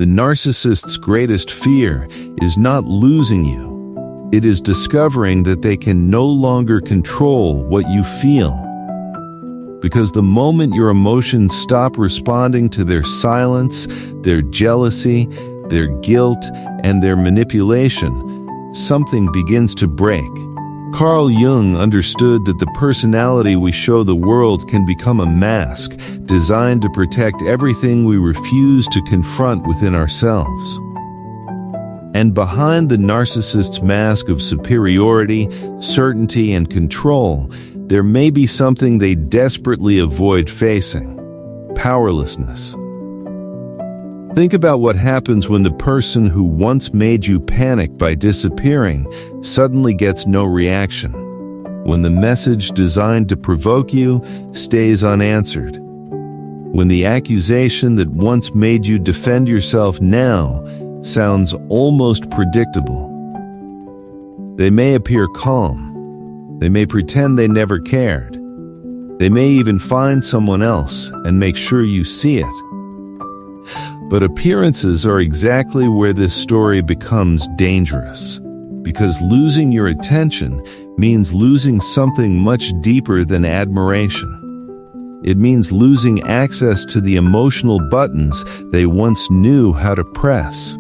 The narcissist's greatest fear is not losing you. It is discovering that they can no longer control what you feel. Because the moment your emotions stop responding to their silence, their jealousy, their guilt, and their manipulation, something begins to break. Carl Jung understood that the personality we show the world can become a mask designed to protect everything we refuse to confront within ourselves. And behind the narcissist's mask of superiority, certainty, and control, there may be something they desperately avoid facing: powerlessness. Think about what happens when the person who once made you panic by disappearing suddenly gets no reaction. When the message designed to provoke you stays unanswered. When the accusation that once made you defend yourself now sounds almost predictable. They may appear calm. They may pretend they never cared. They may even find someone else and make sure you see it. But appearances are exactly where this story becomes dangerous, because losing your attention means losing something much deeper than admiration. It means losing access to the emotional buttons they once knew how to press.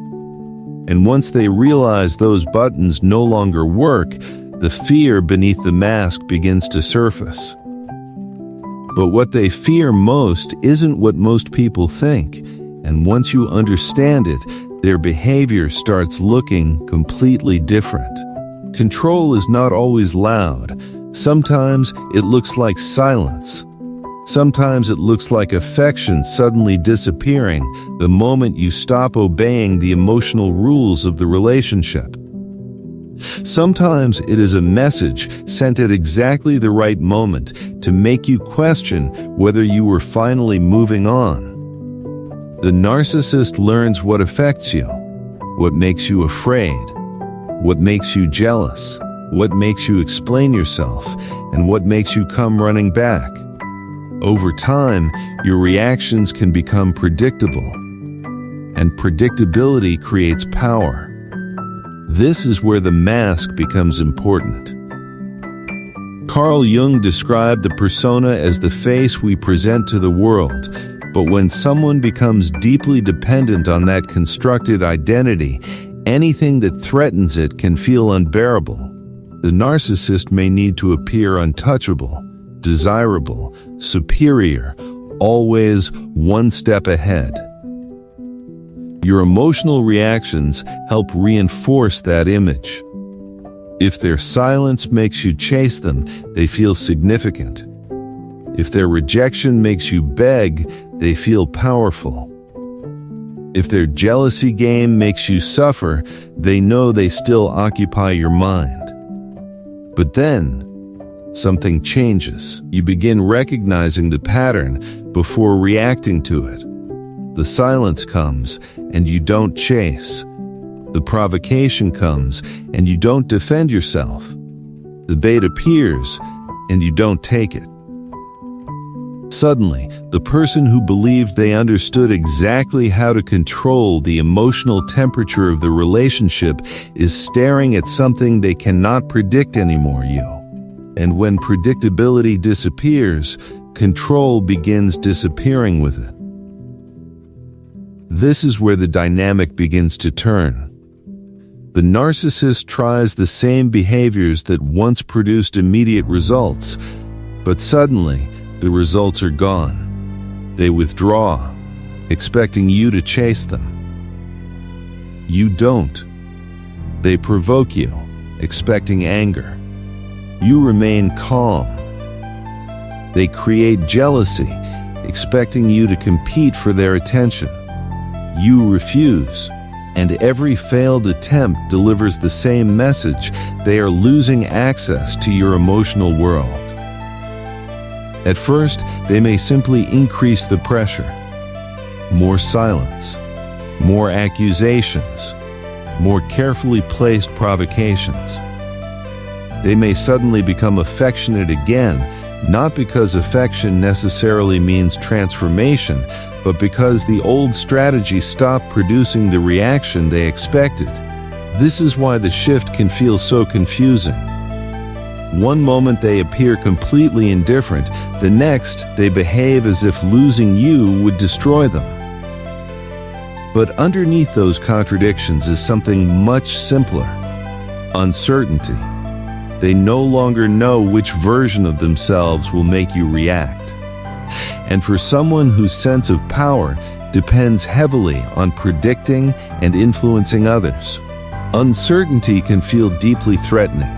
And once they realize those buttons no longer work, the fear beneath the mask begins to surface. But what they fear most isn't what most people think. And once you understand it, their behavior starts looking completely different. Control is not always loud. Sometimes it looks like silence. Sometimes it looks like affection suddenly disappearing the moment you stop obeying the emotional rules of the relationship. Sometimes it is a message sent at exactly the right moment to make you question whether you were finally moving on. The narcissist learns what affects you, what makes you afraid, what makes you jealous, what makes you explain yourself, and what makes you come running back. Over time, your reactions can become predictable, and predictability creates power. This is where the mask becomes important. Carl Jung described the persona as the face we present to the world. But when someone becomes deeply dependent on that constructed identity, anything that threatens it can feel unbearable. The narcissist may need to appear untouchable, desirable, superior, always one step ahead. Your emotional reactions help reinforce that image. If their silence makes you chase them, they feel significant. If their rejection makes you beg, they feel powerful. If their jealousy game makes you suffer, they know they still occupy your mind. But then, something changes. You begin recognizing the pattern before reacting to it. The silence comes, and you don't chase. The provocation comes, and you don't defend yourself. The bait appears, and you don't take it. Suddenly, the person who believed they understood exactly how to control the emotional temperature of the relationship is staring at something they cannot predict anymore, you. And when predictability disappears, control begins disappearing with it. This is where the dynamic begins to turn. The narcissist tries the same behaviors that once produced immediate results, but suddenly, the results are gone. They withdraw, expecting you to chase them. You don't. They provoke you, expecting anger. You remain calm. They create jealousy, expecting you to compete for their attention. You refuse, and every failed attempt delivers the same message: they are losing access to your emotional world. At first, they may simply increase the pressure. More silence, more accusations, more carefully placed provocations. They may suddenly become affectionate again, not because affection necessarily means transformation, but because the old strategy stopped producing the reaction they expected. This is why the shift can feel so confusing. One moment they appear completely indifferent, the next they behave as if losing you would destroy them. But underneath those contradictions is something much simpler: uncertainty. They no longer know which version of themselves will make you react. And for someone whose sense of power depends heavily on predicting and influencing others, uncertainty can feel deeply threatening.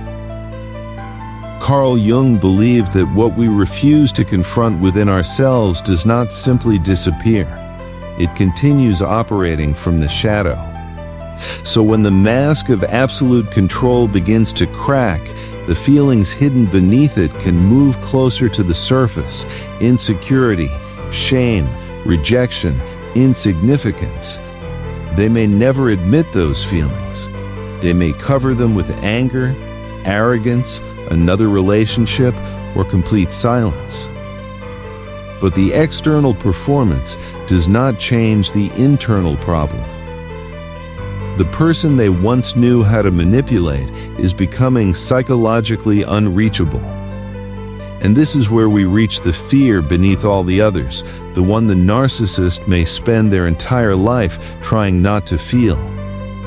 Carl Jung believed that what we refuse to confront within ourselves does not simply disappear. It continues operating from the shadow. So when the mask of absolute control begins to crack, the feelings hidden beneath it can move closer to the surface: insecurity, shame, rejection, insignificance. They may never admit those feelings. They may cover them with anger, arrogance, another relationship, or complete silence. But the external performance does not change the internal problem. The person they once knew how to manipulate is becoming psychologically unreachable. And this is where we reach the fear beneath all the others, the one the narcissist may spend their entire life trying not to feel.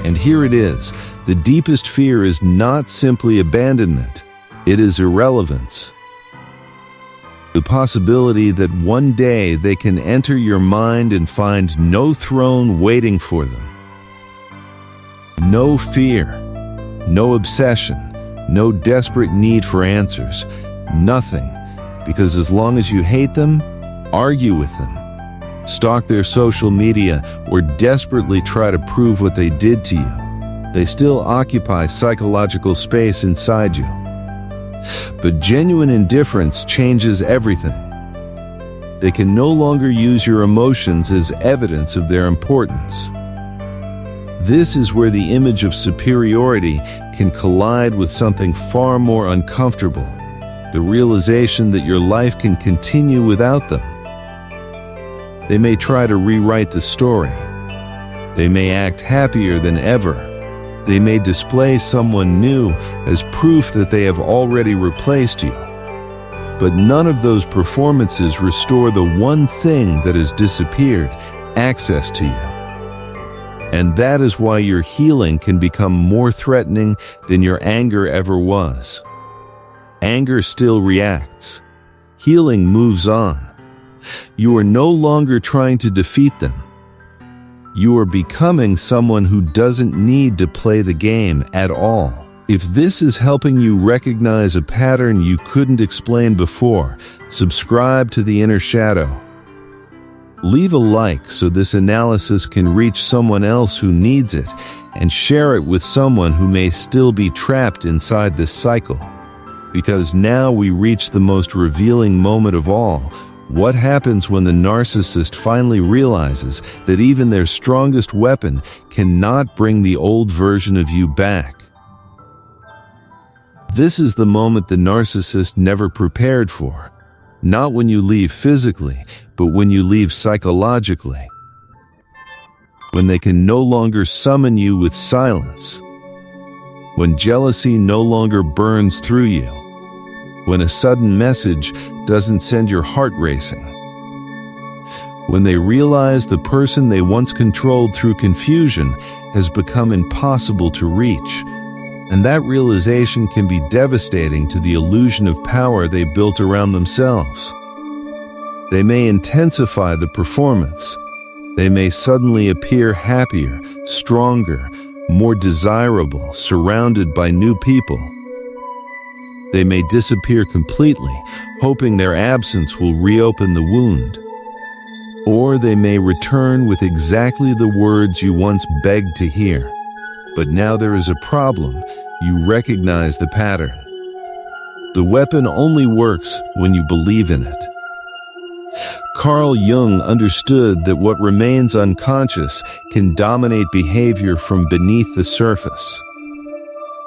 And here it is: the deepest fear is not simply abandonment, it is irrelevance. The possibility that one day they can enter your mind and find no throne waiting for them. No fear, no obsession, no desperate need for answers, nothing, because as long as you hate them, argue with them, stalk their social media, or desperately try to prove what they did to you, they still occupy psychological space inside you. But genuine indifference changes everything. They can no longer use your emotions as evidence of their importance. This is where the image of superiority can collide with something far more uncomfortable: the realization that your life can continue without them. They may try to rewrite the story. They may act happier than ever. They may display someone new as proof that they have already replaced you. But none of those performances restore the one thing that has disappeared: access to you. And that is why your healing can become more threatening than your anger ever was. Anger still reacts. Healing moves on. You are no longer trying to defeat them. You are becoming someone who doesn't need to play the game at all. If this is helping you recognize a pattern you couldn't explain before, subscribe to The Inner Shadow. Leave a like so this analysis can reach someone else who needs it, and share it with someone who may still be trapped inside this cycle. Because now we reach the most revealing moment of all: what happens when the narcissist finally realizes that even their strongest weapon cannot bring the old version of you back. This is the moment the narcissist never prepared for. Not when you leave physically, but when you leave psychologically. When they can no longer summon you with silence. When jealousy no longer burns through you. When a sudden message doesn't send your heart racing. When they realize the person they once controlled through confusion has become impossible to reach. And that realization can be devastating to the illusion of power they built around themselves. They may intensify the performance. They may suddenly appear happier, stronger, more desirable, surrounded by new people. They may disappear completely, hoping their absence will reopen the wound. Or they may return with exactly the words you once begged to hear. But now there is a problem. You recognize the pattern. The weapon only works when you believe in it. Carl Jung understood that what remains unconscious can dominate behavior from beneath the surface.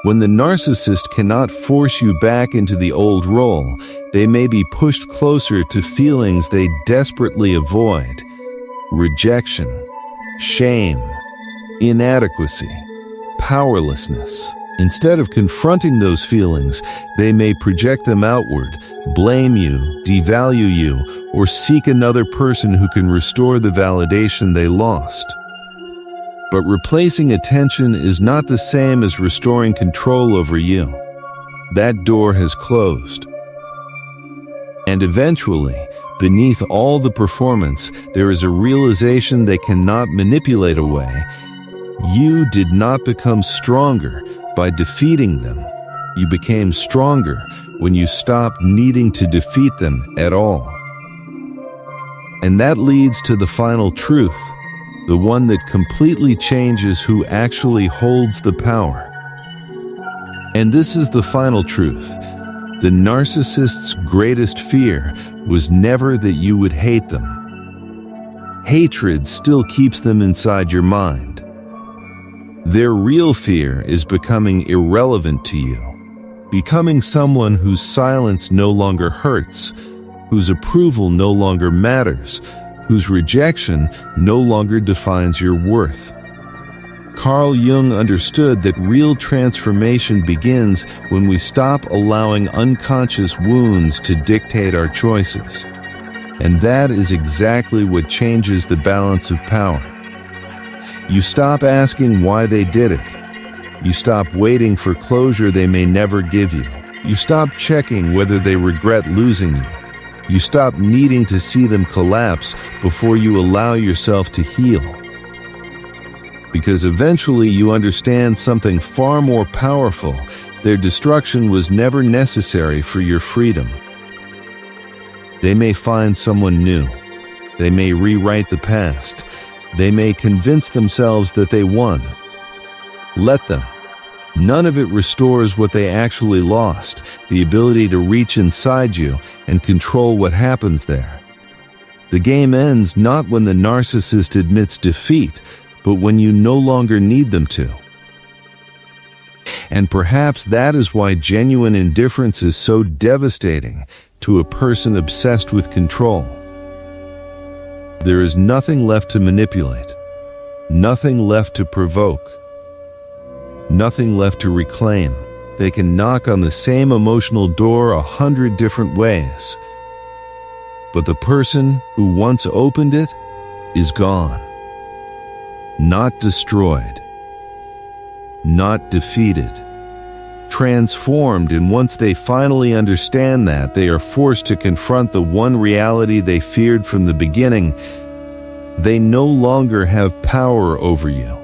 When the narcissist cannot force you back into the old role, they may be pushed closer to feelings they desperately avoid: rejection, shame, inadequacy, powerlessness. Instead of confronting those feelings, they may project them outward, blame you, devalue you, or seek another person who can restore the validation they lost. But replacing attention is not the same as restoring control over you. That door has closed. And eventually, beneath all the performance, there is a realization they cannot manipulate away. You did not become stronger by defeating them. You became stronger when you stopped needing to defeat them at all. And that leads to the final truth, the one that completely changes who actually holds the power. And this is the final truth. The narcissist's greatest fear was never that you would hate them. Hatred still keeps them inside your mind. Their real fear is becoming irrelevant to you, becoming someone whose silence no longer hurts, whose approval no longer matters, whose rejection no longer defines your worth. Carl Jung understood that real transformation begins when we stop allowing unconscious wounds to dictate our choices. And that is exactly what changes the balance of power. You stop asking why they did it. You stop waiting for closure they may never give you. You stop checking whether they regret losing you. You stop needing to see them collapse before you allow yourself to heal. Because eventually you understand something far more powerful. Their destruction was never necessary for your freedom. They may find someone new. They may rewrite the past. They may convince themselves that they won. Let them. None of it restores what they actually lost, the ability to reach inside you and control what happens there. The game ends not when the narcissist admits defeat, but when you no longer need them to. And perhaps that is why genuine indifference is so devastating to a person obsessed with control. There is nothing left to manipulate, nothing left to provoke, nothing left to reclaim. They can knock on the same emotional door 100 different ways. But the person who once opened it is gone. Not destroyed. Not defeated. Transformed, and once they finally understand that, they are forced to confront the one reality they feared from the beginning. They no longer have power over you.